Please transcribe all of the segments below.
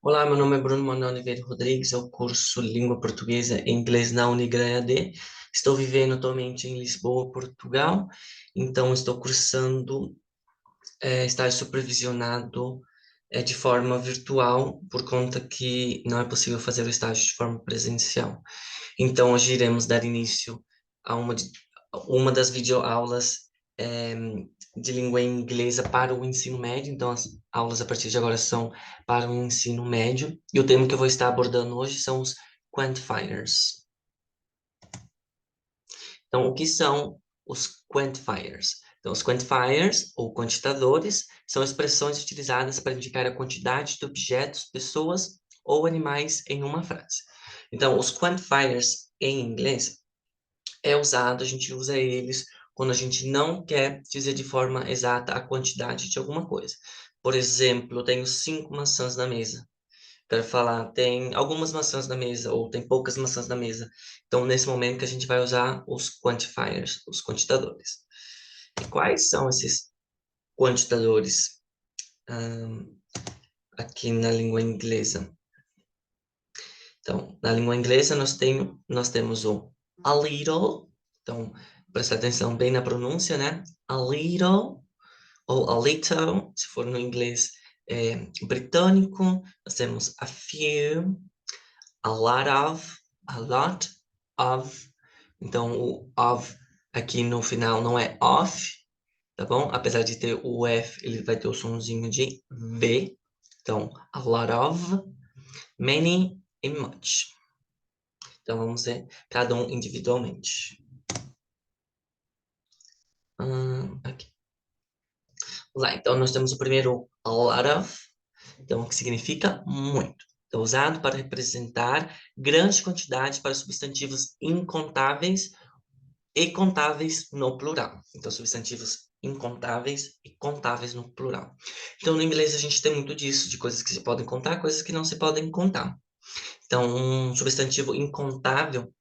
Olá, meu nome é Bruno Manuel Oliveira Rodrigues, eu curso Língua Portuguesa e Inglês na Unigran AD. Estou vivendo atualmente em Lisboa, Portugal, então estou cursando estágio supervisionado de forma virtual, por conta que não é possível fazer o estágio de forma presencial. Então, hoje iremos dar início a uma das videoaulas eh, de língua inglesa para o ensino médio. Então, as aulas a partir de agora são para o ensino médio. E o tema que eu vou estar abordando hoje são os quantifiers. Então, o que são os quantifiers? Então, os quantifiers, ou quantitadores, são expressões utilizadas para indicar a quantidade de objetos, pessoas ou animais em uma frase. Então, os quantifiers em inglês é usado, a gente usa eles quando a gente não quer dizer de forma exata a quantidade de alguma coisa. Por exemplo, eu tenho 5 maçãs na mesa. Quero falar, tem algumas maçãs na mesa, ou tem poucas maçãs na mesa. Então, nesse momento que a gente vai usar os quantifiers, os quantitadores. E quais são esses quantitadores, aqui na língua inglesa? Então, na língua inglesa nós temos o a little, então, presta atenção bem na pronúncia, né? A little ou a little, se for no inglês britânico, nós temos a few, a lot of, a lot of. Então, o of aqui no final não é off, tá bom? Apesar de ter o F, ele vai ter o sonzinho de V. Então, a lot of, many e much. Então, vamos ver cada um individualmente. Aqui. Lá, então, nós temos o primeiro a lot of, então, o que significa muito. É usado para representar grande quantidade para substantivos incontáveis e contáveis no plural. Então, substantivos incontáveis e contáveis no plural. Então, no inglês, a gente tem muito disso, de coisas que se podem contar, coisas que não se podem contar. Então, um substantivo incontável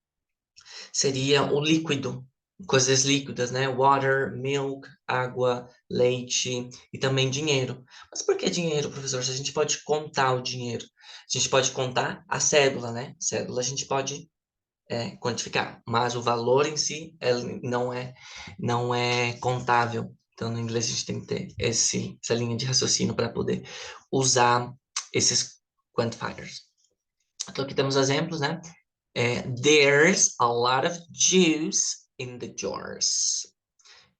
seria o líquido, coisas líquidas, né? Water, milk, água, leite e também dinheiro. Mas por que dinheiro, professor? Se a gente pode contar o dinheiro, a gente pode contar a cédula, né? Cédula a gente pode quantificar, mas o valor em si não é contável. Então, no inglês a gente tem que ter essa linha de raciocínio para poder usar esses quantifiers. Então, aqui temos exemplos, né? There's a lot of juice in the jars.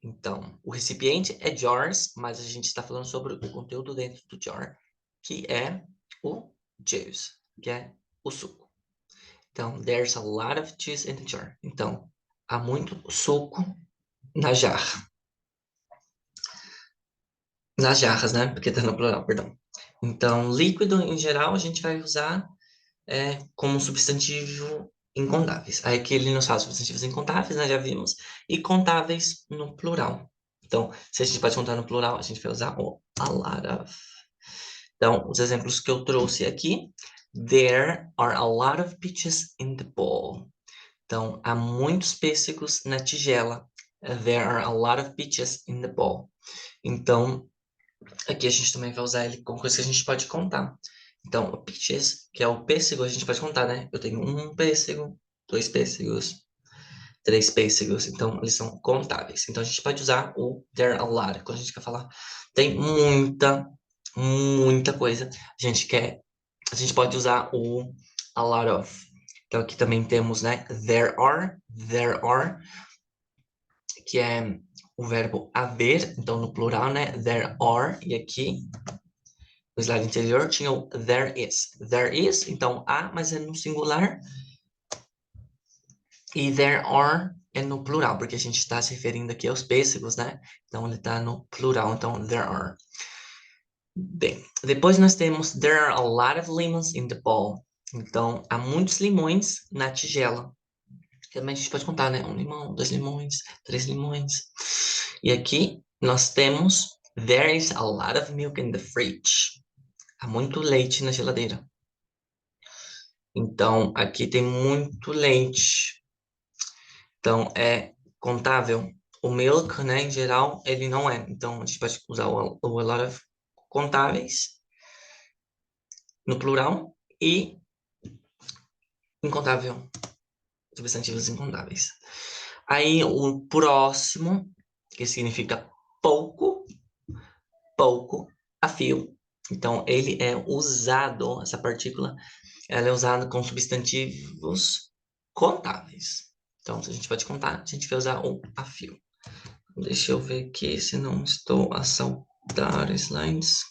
Então, o recipiente é jars, mas a gente está falando sobre o conteúdo dentro do jar, que é o juice, que é o suco. Então, there's a lot of juice in the jar. Então, há muito suco na jarra. Nas jarras, né? Porque tá no plural, perdão. Então, líquido, em geral, a gente vai usar como substantivo incontáveis. Aí aqui ele nos fala substantivos incontáveis, né? Já vimos. E contáveis no plural. Então, se a gente pode contar no plural, a gente vai usar o a lot of. Então, os exemplos que eu trouxe aqui. There are a lot of peaches in the bowl. Então, há muitos pêssegos na tigela. There are a lot of peaches in the bowl. Então, aqui a gente também vai usar ele como coisa que a gente pode contar. Então, o peaches, que é o pêssego, a gente pode contar, né? Eu tenho um pêssego, dois pêssegos, três pêssegos. Então, eles são contáveis. Então, a gente pode usar o there are a lot. Quando a gente quer falar, tem muita coisa. A gente pode usar o a lot of. Então, aqui também temos, né? There are, que é o verbo haver, então no plural, né? There are, e aqui no slide anterior tinha o there is. There is, então há, mas é no singular, e there are é no plural, porque a gente está se referindo aqui aos pêssegos, né? Então ele está no plural, então there are. Bem, depois nós temos there are a lot of lemons in the bowl. Então há muitos limões na tigela. Também a gente pode contar, né? Um limão, dois limões, três limões. E aqui nós temos there is a lot of milk in the fridge. Há muito leite na geladeira. Então, aqui tem muito leite. Então, é contável. O milk, né, em geral, ele não é. Então, a gente pode usar o a lot of contáveis. no plural e incontável, substantivos incontáveis. Aí o próximo, que significa pouco, pouco, a fio. Então, ele é usado, essa partícula, ela é usada com substantivos contáveis. Então, se a gente pode contar, a gente vai usar o a fio. Deixa eu ver aqui se não estou a saltar slides.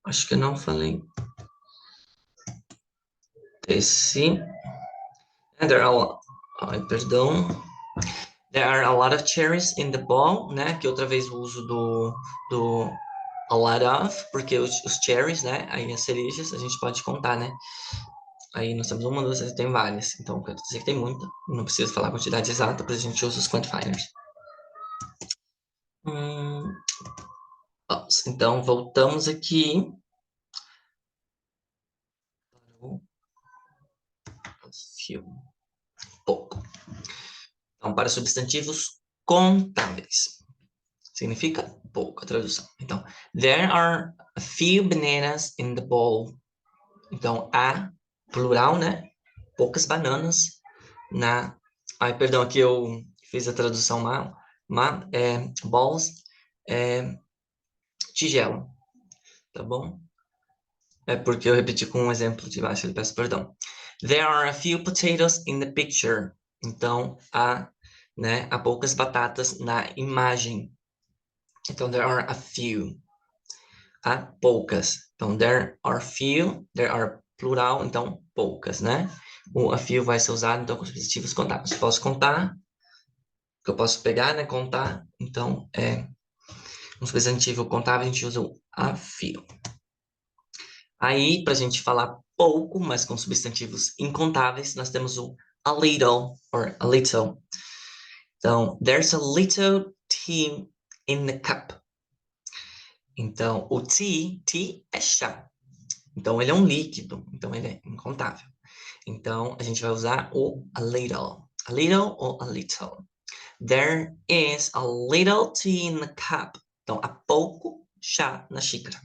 Acho que eu não falei desse. There are, ai, perdão. There are a lot of cherries in the ball, né? Que outra vez o uso do a lot of, porque os cherries, né? Aí as cerejas a gente pode contar, né? Aí nós temos uma, duas, três, tem várias. Então, quer dizer que tem muita. Não preciso falar a quantidade exata, porque a gente usa os quantifiers. Vamos. Então, voltamos aqui. Pouco. Então, para substantivos contáveis. Significa pouco, a tradução. Então, there are a few bananas in the bowl. Então, há, plural, né? Poucas bananas na... Ai, perdão, aqui eu fiz a tradução mal. Balls, tigela, tá bom? É porque eu repeti com um exemplo de baixo, eu peço perdão. There are a few potatoes in the picture. Então, há poucas batatas na imagem. Então, there are a few. Há poucas. Então, there are few, there are plural, então, poucas, né? O a few vai ser usado, então, com substantivos contáveis. Posso contar, que eu posso pegar, né? Contar. Então, um substantivo contável, a gente usa o a few. Aí, para a gente falar pouco, mas com substantivos incontáveis, nós temos o a little, or a little. Então, there's a little tea in the cup. Então, o tea é chá. Então, ele é um líquido. Então, ele é incontável. Então, a gente vai usar o a little. A little ou a little. There is a little tea in the cup. Então, há pouco chá na xícara.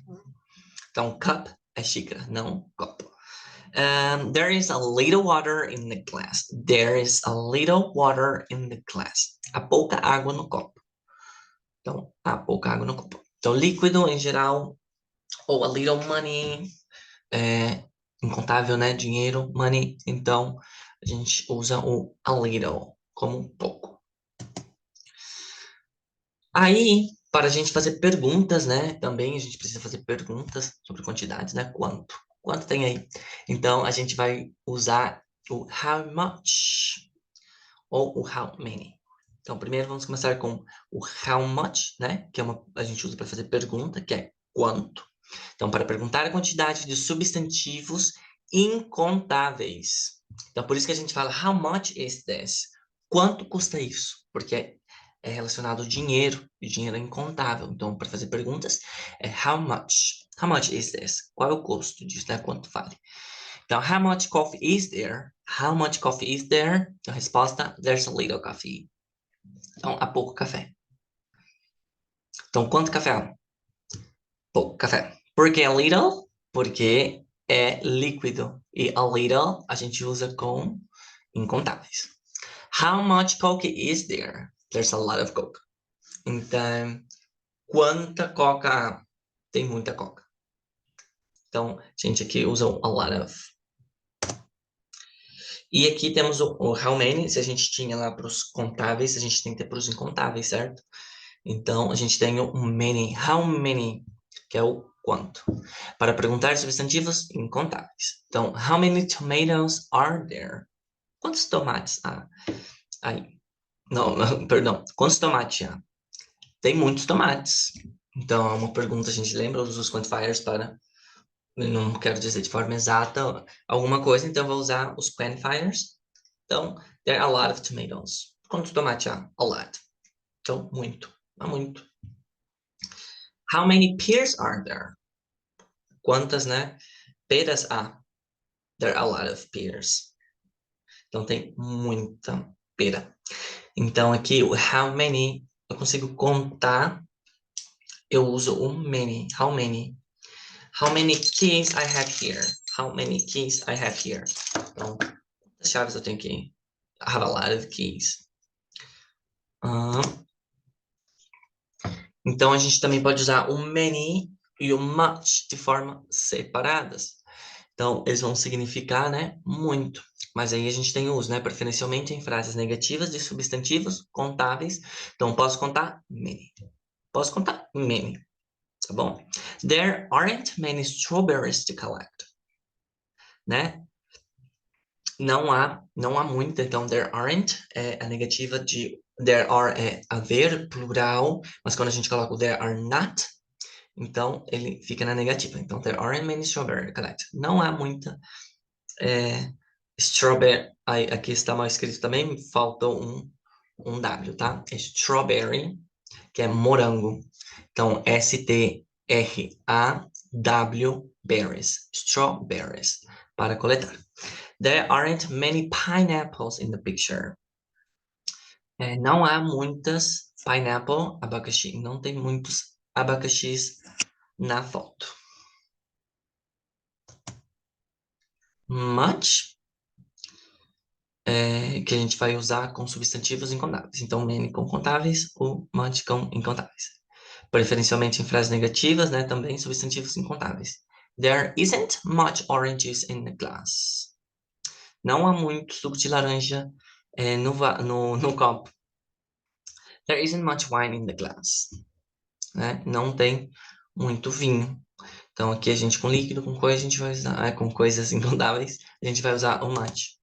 Então, cup é xícara, não copo. There is a little water in the glass. There is a little water in the glass. Há pouca água no copo. Então, há pouca água no copo. Então, líquido em geral, ou a little money, incontável, né? Dinheiro, money. Então, a gente usa o a little como pouco. Aí, para a gente fazer perguntas, né? Também a gente precisa fazer perguntas sobre quantidades, né? Quanto? Quanto tem aí? Então, a gente vai usar o how much ou o how many. Então, primeiro vamos começar com o how much, né? Que a gente usa para fazer pergunta, que é quanto. Então, para perguntar a quantidade de substantivos incontáveis. Então, por isso que a gente fala how much is this? Quanto custa isso? Porque é relacionado ao dinheiro, e dinheiro é incontável. Então, para fazer perguntas, é how much? How much is this? Qual é o custo disso, né? Quanto vale? Então, how much coffee is there? How much coffee is there? A resposta, there's a little coffee. Então, há pouco café. Então, quanto café há? Pouco café. Por que a little? Porque é líquido. E a little a gente usa com incontáveis. How much coke is there? There's a lot of coke. Então, quanta coca há? Tem muita coca. Então, a gente aqui usa o a lot of. E aqui temos o how many. Se a gente tinha lá para os contáveis, a gente tem que ter para os incontáveis, certo? Então, a gente tem o many. How many? Que é o quanto. Para perguntar substantivos incontáveis. Então, how many tomatoes are there? Quantos tomates há? Aí. Não, perdão. Quantos tomates há? Tem muitos tomates. Então, é uma pergunta, a gente lembra, usa os quantifiers para, eu não quero dizer de forma exata alguma coisa, então vou usar os quantifiers. Então, there are a lot of tomatoes. Quantos tomates há? A lot. Então, muito. Há muito. How many pears are there? Quantas, né? Peras há? There are a lot of pears. Então, tem muita pera. Então, aqui, o how many, eu consigo contar eu uso o many. How many? How many keys I have here? How many keys I have here? Então, quantas chaves eu tenho aqui? I have a lot of keys. Então, a gente também pode usar o many e o much de forma separadas. Então, eles vão significar, né, muito. Mas aí a gente tem uso, né, preferencialmente em frases negativas de substantivos contáveis. Então, posso contar many. Posso contar many, tá bom? There aren't many strawberries to collect, né? Não há muita, então there aren't é a negativa de there are é haver, plural, mas quando a gente coloca o there are not, então ele fica na negativa. Então there aren't many strawberries to collect. Não há muita strawberry. Aí, aqui está mal escrito também, faltou um W, tá? É strawberry, que é morango. Então, S-T-R-A-W berries. Strawberries, para coletar. There aren't many pineapples in the picture. Não há muitas pineapple, abacaxi. Não tem muitos abacaxis na foto. Much, que a gente vai usar com substantivos incontáveis. Então, many com contáveis, ou much com incontáveis. Preferencialmente em frases negativas, né? Também substantivos incontáveis. There isn't much orange juice in the glass. Não há muito suco de laranja no copo. There isn't much wine in the glass. Né? Não tem muito vinho. Então, aqui a gente com líquido, com coisa, a gente vai usar, com coisas incontáveis, a gente vai usar o much.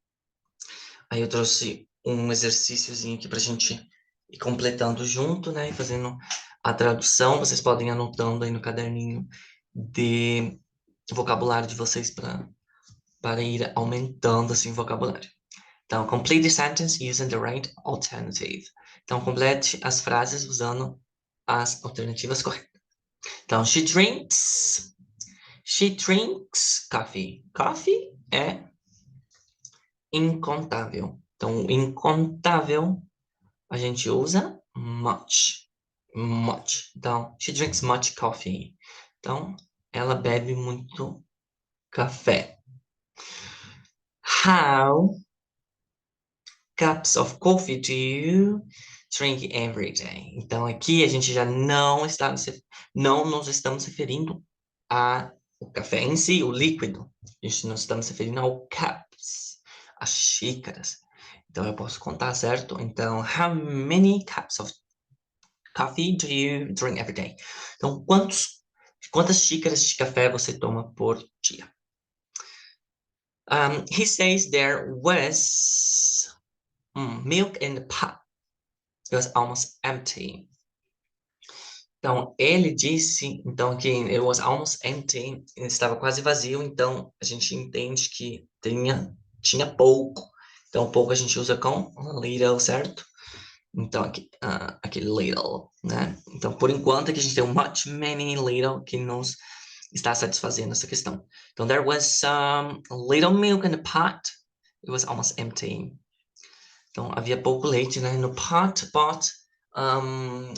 Aí eu trouxe um exercíciozinho aqui pra gente ir completando junto, né? E fazendo a tradução. Vocês podem ir anotando aí no caderninho de vocabulário de vocês para ir aumentando assim o vocabulário. Então, complete the sentence using the right alternative. Então, complete as frases usando as alternativas corretas. Então, she drinks coffee. Coffee é incontável. Então, incontável a gente usa much. Much. Então, she drinks much coffee. Então, ela bebe muito café. How cups of coffee do you drink every day? Então, aqui a gente já não nos estamos referindo ao café em si, o líquido. A gente não estamos referindo ao cups, as xícaras. Então, eu posso contar, certo? Então, how many cups of coffee do you drink every day? Então, quantas xícaras de café você toma por dia? He says there was milk in the pot. It was almost empty. Então, ele disse, então, que it was almost empty, estava quase vazio, então a gente entende que tinha pouco. Então, pouco a gente usa com little, certo? Então, aqui little, né? Então, por enquanto, aqui a gente tem um much, many, little, que nos está satisfazendo essa questão. Então, there was some little milk in the pot. It was almost empty. Então, havia pouco leite, né? No pot,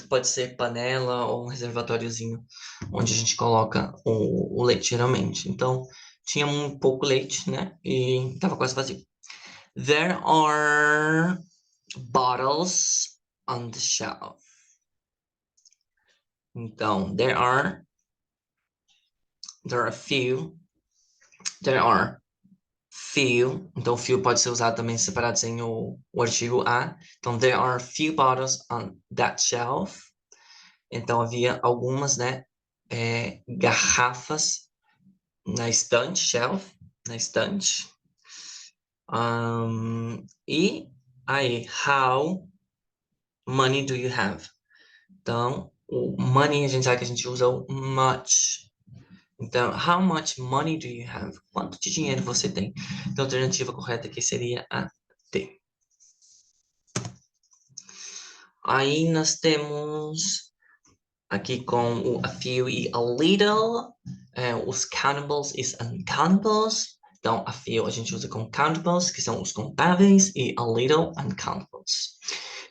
pode ser panela ou um reservatóriozinho onde a gente coloca o leite, geralmente. Então, tinha um pouco leite, né? E estava quase vazio. There are bottles on the shelf. Então, there are few. There are few. Então, few pode ser usado também separado sem o artigo a. Então, there are few bottles on that shelf. Então, havia algumas, né, garrafas na estante, shelf, na estante. E aí, how money do you have? Então, o money, a gente sabe que a gente usa o much. Então, how much money do you have? Quanto de dinheiro você tem? Então, a alternativa correta aqui seria a D. Aí nós temos aqui com o a few e a little, os countables e uncountables. Então, a few a gente usa com countables, que são os contáveis, e a little, uncountables.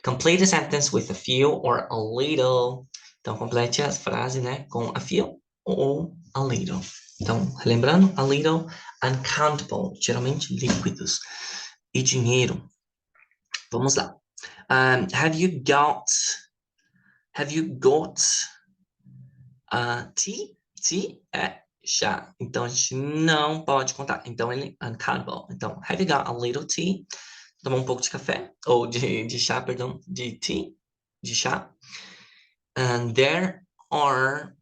Complete a sentence with a few or a little Então, complete a frase, né, com a few ou a little. Então, lembrando, a little, uncountable, geralmente líquidos. E dinheiro. Vamos lá. Have you got tea? Tea é chá. Então, a gente não pode contar. Então, ele é uncountable. Então, have you got a little tea? Tomar um pouco de café, ou de chá, perdão, de tea, de chá. And there are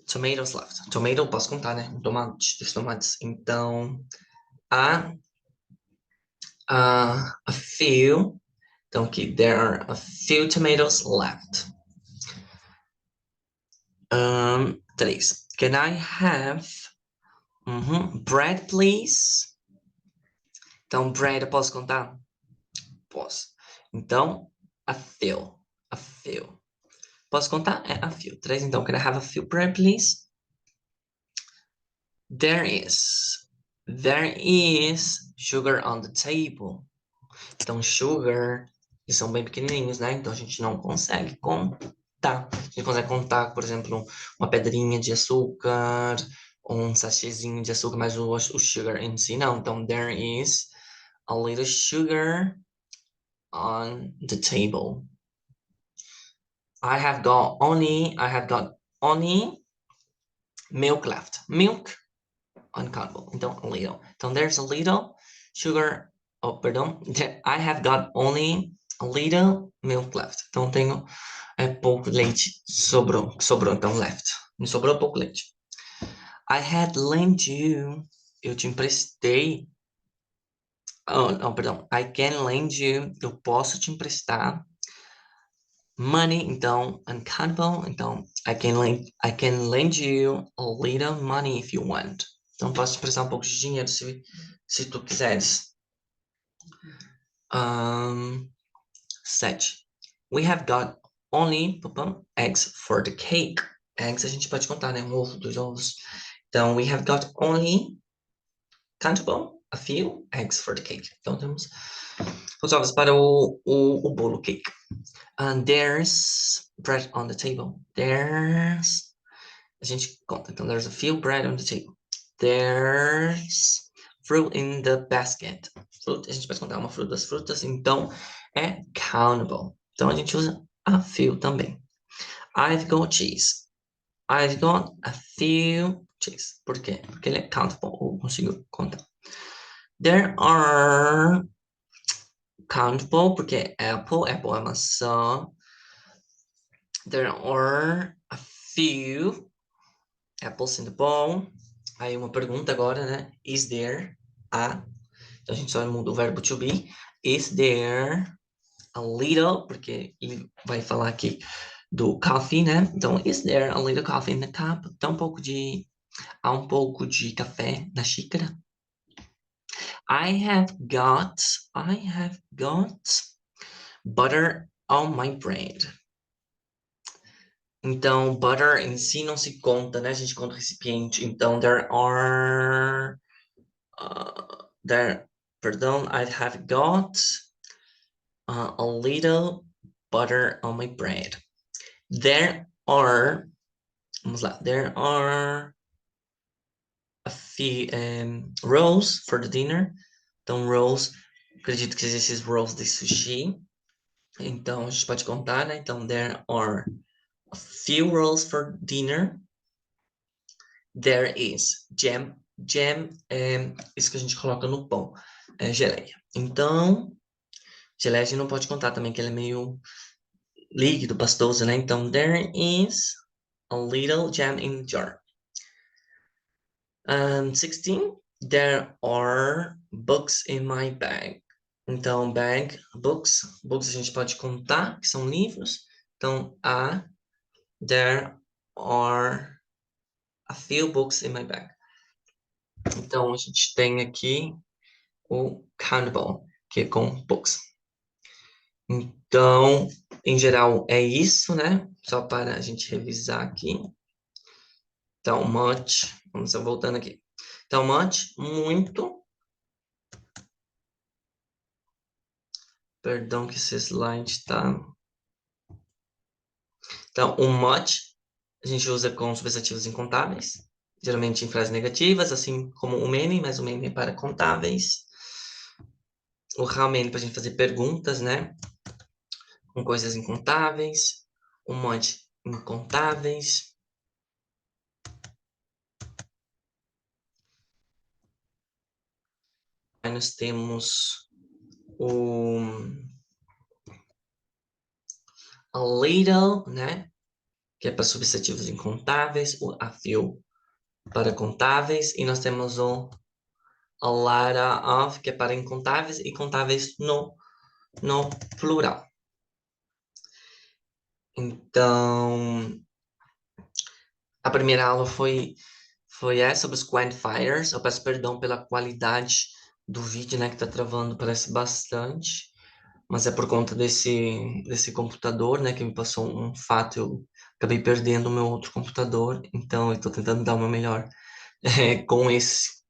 tomatoes left. Tomato, posso contar, né? Um tomate, dois tomates. Então, há a few. Então, aqui, there are a few tomatoes left. Três. Can I have bread, please? Então, bread, eu posso contar? Posso. Então, a few. A few. Posso contar? É a few. Três, então. Can I have a few bread, please? There is. There is sugar on the table. Então, sugar, eles são bem pequenininhos, né? Então, a gente não consegue contar. A gente consegue contar, por exemplo, uma pedrinha de açúcar, ou um sachêzinho de açúcar, mas o sugar em si não. Então, there is a little sugar on the table. I have got only milk left. Milk, uncountable. Então, a little. Então, there's a little sugar. Oh, perdão. I have got only a little milk left. Então, tenho pouco leite. Sobrou, então, left. Me sobrou pouco leite. I had lent you. Eu te emprestei. Oh, não, perdão. I can lend you. Eu posso te emprestar. Money, então, uncountable. Então, I can lend you a little money if you want. Então, posso te emprestar um pouco de dinheiro se tu quiseres. 7. We have got only eggs for the cake. Eggs a gente pode contar, né? Um ovo, dois ovos. Então, we have got only countable a few eggs for the cake. Então, temos os ovos para o bolo cake. And there's bread on the table. A gente conta. Então, there's a few bread on the table. There's fruit in the basket. Fruit, a gente pode contar uma fruta das frutas. Então, é countable. Então, a gente usa a few também. I've got cheese. I've got a few cheese. Por quê? Porque ele é countable. Eu consigo contar. There are countable, porque apple é maçã. There are a few apples in the bowl. Aí uma pergunta agora, né? Is there a... Então a gente só muda o verbo to be. Is there a little... Porque ele vai falar aqui do coffee, né? Então, is there a little coffee in the cup? Então, há um pouco de café na xícara. I have got butter on my bread. Então, butter em si não se conta, né? A gente conta o recipiente. Então, perdão, I have got a little butter on my bread. Vamos lá, there are a few rolls for the dinner. Então, rolls, acredito que esses rolls de sushi. Então, a gente pode contar, né? Então, there are a few rolls for dinner. There is jam. Jam é isso que a gente coloca no pão. É geleia. Então, geleia a gente não pode contar também, que ele é meio líquido, pastoso, né? Então, there is a little jam in the jar. 16. There are books in my bag. Então, books. Books a gente pode contar, que são livros. Então, there are a few books in my bag. Então, a gente tem aqui o countable, que é com books. Então, em geral, é isso, né? Só para a gente revisar aqui. Então, much. Vamos voltando aqui. Então, much, muito. Perdão que esse slide está Então, o much a gente usa com substantivos incontáveis, geralmente em frases negativas, assim como o many, mas o many é para contáveis. O how many para a gente fazer perguntas, né? Com coisas incontáveis. O much incontáveis. Aí nós temos o a little, né? Que é para substantivos incontáveis. O a few para contáveis. E nós temos o a lot of, que é para incontáveis e contáveis no plural. Então, a primeira aula foi essa sobre os quantifiers. Eu peço perdão pela qualidade do vídeo, né, que tá travando, parece bastante, mas é por conta desse computador, né, que me passou um fato, eu acabei perdendo o meu outro computador, então eu estou tentando dar o meu melhor com esse.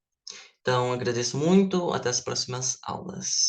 Então, agradeço muito, até as próximas aulas.